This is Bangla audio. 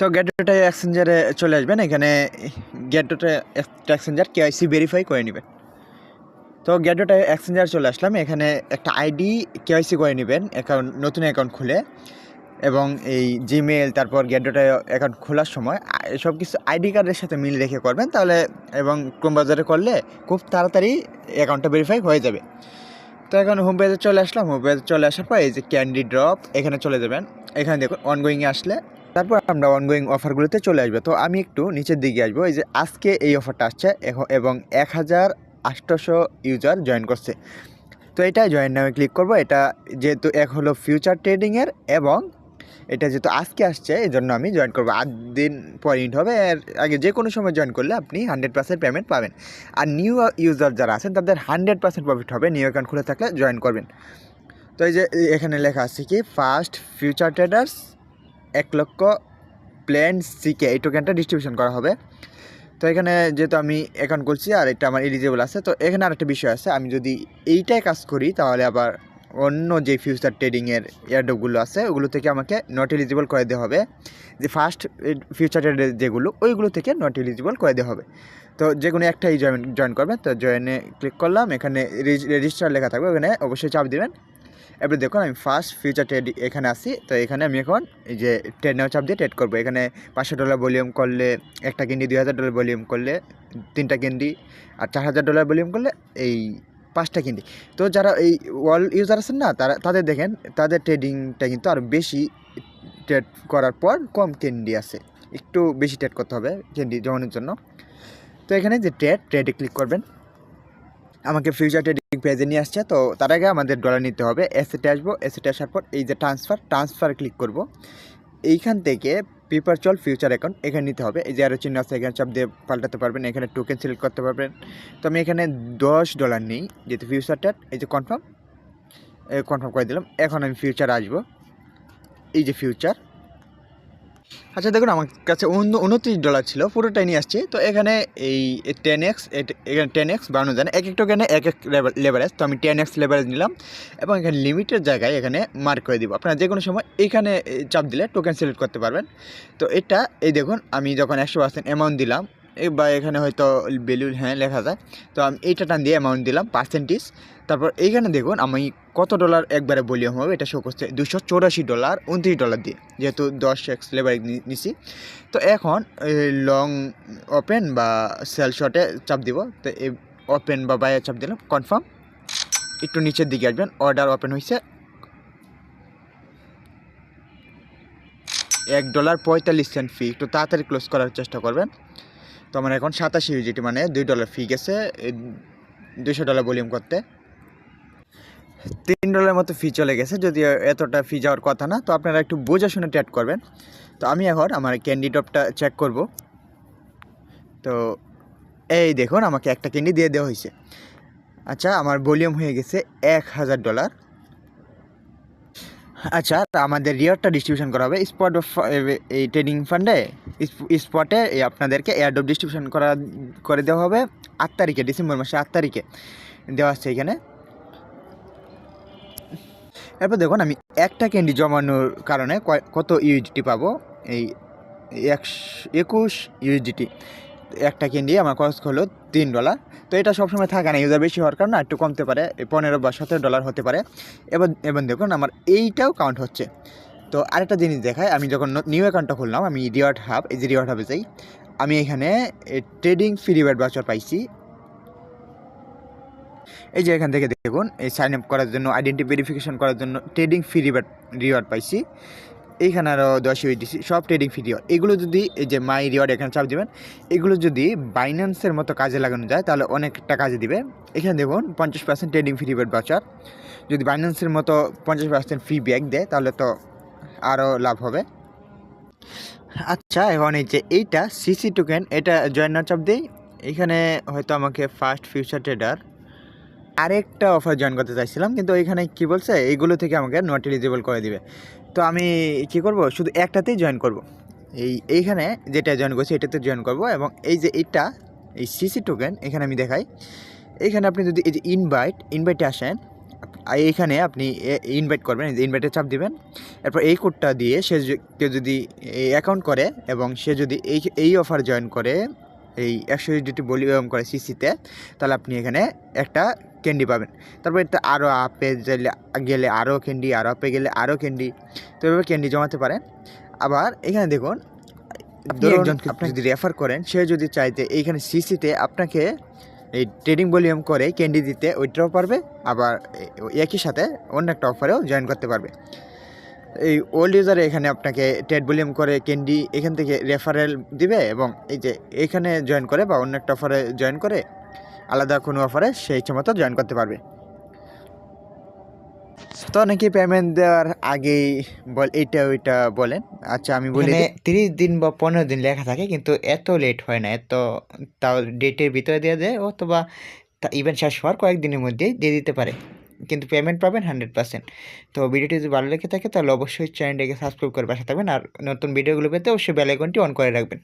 তো গেট ডেটা এক্সচেঞ্জারে চলে আসবেন। এখানে get data exchanger KYC verify করে নেবেন। তো গেট ডেটা এক্সচেঞ্জার চলে আসলাম। এখানে একটা আইডি কেওয়াইসি করে নেবেন অ্যাকাউন্ট, নতুন অ্যাকাউন্ট খুলে, এবং এই জিমেল তারপর গেট ডেটা অ্যাকাউন্ট খোলার সময় সব কিছু আইডি কার্ডের সাথে মিল রেখে করবেন, তাহলে এবং ক্রোম ব্রাউজারে করলে খুব তাড়াতাড়ি অ্যাকাউন্টটা ভেরিফাই হয়ে যাবে। তো এখন হোম পেজে চলে আসলাম। হোম পেজে চলে আসার পর এই যে ক্যান্ডি ড্রপ এখানে চলে যাবেন। এখানে দেখুন অনগোয়িংয়ে আসলে তারপর আমরা অনগোয়িং অফারগুলোতে চলে আসবো। তো আমি একটু নিচের দিকে আসবো। এই যে আজকে এই অফারটা আসছে এবং 1800 ইউজার জয়েন করছে। তো এটা জয়েন নামে ক্লিক করব। এটা যেহেতু এক হলো ফিউচার ট্রেডিংয়ের এবং এটা যেহেতু আজকে আসছে এই জন্য আমি জয়েন করবো। 8 দিন পর ইন্ট হবে। এর আগে যে কোনো সময় জয়েন করলে আপনি 100% পেমেন্ট পাবেন। আর নিউ ইউজার যারা আছেন তাদের 100% প্রফিট হবে নিউ অ্যাকাউন্ট খুলে থাকলে জয়েন করবেন। তো এই যে এখানে লেখা আছে কি ফার্স্ট ফিউচার ট্রেডার্স 1 লক্ষ প্ল্যান সিকে এই টোকেনটা ডিস্ট্রিবিউশন করা হবে। তো এখানে যেহেতু আমি অ্যাকাউন্ট করছি আর এটা আমার এলিজিবল আছে, তো এখানে আরেকটা বিষয় আছে, আমি যদি এইটাই কাজ করি তাহলে আবার অন্য যে ফিউচার ট্রেডিংয়ের এয়ারড্রপগুলো আছে ওগুলো থেকে আমাকে নট এলিজিবল করে দেওয়া হবে। যে ফার্স্ট ফিউচার ট্রেডের যেগুলো ওইগুলো থেকে নট এলিজিবল করে দেওয়া হবে। তো যে কোনো একটাই জয়েন করবেন। তো জয়েনে ক্লিক করলাম। এখানে রেজিস্টার লেখা থাকবে, ওখানে অবশ্যই চাপ দেবেন। এবার দেখুন আমি ফার্স্ট ফিউচার ট্রেড এখানে আসি। তো এখানে আমি এখন এই যে ট্রেড নেওয়া চাপ দিয়ে ট্রেড করবো। এখানে $500 ভলিউম করলে একটা ক্যান্ডি, $2000 ভলিউম করলে 3টা ক্যান্ডি, আর $4000 ভলিউম করলে এই 5টা ক্যান্ডি। তো যারা এই ওয়াল ইউজার আছেন না, তাদের দেখেন তাদের ট্রেডিংটা কিন্তু আরও বেশি, ট্রেড করার পর কম ক্যান্ডি আছে, একটু বেশি ট্রেড করতে হবে ক্যান্ডি জমানোর জন্য। তো এখানে যে ট্রেডে ক্লিক করবেন। আমাকে ফিউচার ট্রেডিং পেজে নিয়ে আসছে। তো তার আগে আমাদের ডলার নিতে হবে। এসেটে আসবো। এসেটে আসার পর এই যে ট্রান্সফার ক্লিক করব। এইখান থেকে পিপারচুয়াল ফিউচার অ্যাকাউন্ট এখানে নিতে হবে। এই যে আরও চিহ্ন আছে, এখানে চাপ দিয়ে পাল্টাতে পারবেন। এখানে টোকেন সিলেক্ট করতে পারবেন। তো আমি এখানে $10 নিই, যেহেতু ফিউচার ট্রেড। এই যে কনফার্ম করে দিলাম। এখন আমি ফিউচার আসবো। এই যে ফিউচার, আচ্ছা দেখুন আমার কাছে $29 ছিল, পুরোটাই নিয়ে আসছে। তো এখানে এই 10x, এখানে 10x বাড়ানো যায় না, এক টোকেনে এক লেভারেজ। তো আমি 10x লেভারেজ নিলাম এবং এখানে লিমিটের জায়গায় এখানে মার্ক করে দিব। আপনারা যে কোনো সময় এখানে চাপ দিলে টোকেন সিলেক্ট করতে পারবেন। তো এটা এই দেখুন আমি যখন 100% অ্যামাউন্ট দিলাম, বা এখানে হয়তো ভ্যালু লেখা যায়। তো আমি এইটা টান দিয়ে অ্যামাউন্ট দিলাম পার্সেন্টেজ। তারপর এইখানে দেখুন আমি কত ডলার একবারে ভলিউম হবে এটা শো করছে, $284 $29 দিয়ে, যেহেতু 10x লেবার নিছি। তো এখন লং ওপেন বা সেল শটে চাপ দিব। তো এই ওপেন বা বাইরে চাপ দিলাম, কনফার্ম। একটু নিচের দিকে আসবেন, অর্ডার ওপেন হয়েছে। $1.45 ফি, একটু তাড়াতাড়ি ক্লোজ করার চেষ্টা করবেন। তো আমার এখন 87 USDT মানে $2 ফি গেছে $200 ভলিউম করতে। $3 মতো ফি চলে গেছে, যদিও এতটা ফি যাওয়ার কথা না। তো আপনারা একটু বুঝে শুনে ট্রেড করবেন। তো আমি এখন আমার ক্যান্ডি ড্রপটা চেক করব। তো এই দেখুন আমাকে একটা ক্যান্ডি দিয়ে দেওয়া হয়েছে। আচ্ছা আমার ভলিউম হয়ে গেছে $1000। আচ্ছা আমাদের রিওয়ার্ডটা ডিস্ট্রিবিউশন করা হবে স্পট এই ট্রেডিং ফান্ডে। স্পটে আপনাদেরকে এয়ারড্রপ ডিস্ট্রিবিউশন করে দেওয়া হবে 8 তারিখে, ডিসেম্বর মাসে 8 তারিখে দেওয়া আছে এখানে। এরপর দেখুন আমি একটা ক্যান্ডি জমানোর কারণে কত ইউএসডিটি পাবো। এই 21 ইউএসডিটি একটা ক্যান্ডি আমার খরচ হলো $3। তো এটা সবসময় থাকে না, ইউজার বেশি হওয়ার কারণে একটু কমতে পারে, $15 বা $17 হতে পারে। এবার দেখুন আমার এইটাও কাউন্ট হচ্ছে। তো আরেকটা জিনিস দেখায়, আমি যখন নিউ অ্যাকাউন্টটা খুললাম, আমি রিওয়ার্ড হাব, এই যে রিওয়ার্ড হাবে যাই, আমি এখানে ট্রেডিং ফ্রি রিওয়ার্ড ভাউচার পাইছি। এই যে এখান থেকে দেখুন এই সাইন আপ করার জন্য, আইডেন্টি ভেরিফিকেশন করার জন্য ট্রেডিং ফ্রি রিওয়ার্ড পাইছি। এইখানে আরও 10 USDT, সব ট্রেডিং ফ্রি রিওয়ার্ড। এগুলো যদি এই যে মাই রিওয়ার্ড এখানে চাপ দেবেন, এগুলো যদি বাইন্যান্সের মতো কাজে লাগানো যায় তাহলে অনেকটা কাজে দিবে। এখানে দেখুন 50% ট্রেডিং ফ্রি রিওয়ার্ড ভাউচার। যদি বাইন্যান্সের মতো 50% ফ্রি ব্যাক দেয় তাহলে তো আরও লাভ হবে। আচ্ছা এখন এই যে এইটা সিসি টোকেন, এটা জয়েন চাপ দিই। এখানে হয়তো আমাকে ফার্স্ট ফিউচার ট্রেডার আরেকটা অফার জয়েন করতে চাইছিলাম, কিন্তু এইখানে কি বলছে এইগুলো থেকে আমাকে নট এলিজিবল করে দিবে। তো আমি কি করব, শুধু একটাতেই জয়েন করব। এইখানে যেটা জয়েন করছি এটাতে জয়েন করব। এবং এই যে এইটা এই সিসি টোকেন এখানে আমি দেখাই। এইখানে আপনি যদি এই যে ইনভাইটে আসেন, এইখানে আপনি ইনভাইট করবেন, ইনভাইটে চাপ দিবেন। এরপর এই কোডটা দিয়ে কেউ যদি অ্যাকাউন্ট করে এবং সে যদি এই অফার জয়েন করে, এই 100 USDT ভলিউম করে সিসিতে, তাহলে আপনি এখানে একটা ক্যান্ডি পাবেন। তারপর এটা আরও আপে গেলে আরও ক্যান্ডি, আরও আপে গেলে আরও ক্যান্ডি, তো এভাবে ক্যান্ডি জমাতে পারেন। আবার এখানে দেখুন, আপনি একজনকে যদি রেফার করেন, সে যদি চাইতে এইখানে সিসিতে আপনাকে এই ট্রেডিং ভলিউম করে ক্যান্ডি দিতে, ওইটাও পারবে। আবার একই সাথে অন্য একটা অফারেও জয়েন করতে পারবে। এই ওল্ড ইউজারে এখানে আপনাকে ট্রেড ভলিউম করে ক্যান্ডি এখান থেকে রেফারেল দিবে, এবং এই যে এখানে জয়েন করে বা অন্য একটা অফারে জয়েন করে, আলাদা কোনো অফারে সেই ইচ্ছে মতো জয়েন করতে পারবে। তো অনেকেই পেমেন্ট দেওয়ার আগেই এইটা ওইটা বলেন। আচ্ছা আমি বলি, 30 দিন বা 15 দিন লেখা থাকে, কিন্তু এত লেট হয় না, তাও ডেটের ভিতরে দিয়ে দেয়, অথবা ইভেন্ট শেষ হওয়ার কয়েকদিনের মধ্যেই দিয়ে দিতে পারে, কিন্তু পেমেন্ট পাবেন 100%। তো ভিডিওটি যদি ভালো লেগে থাকে তাহলে অবশ্যই চ্যানেলটিকে সাবস্ক্রাইব করে পাশে থাকবেন, আর নতুন ভিডিওগুলো পেতে অবশ্যই বেল আইকনটি অন করে রাখবেন।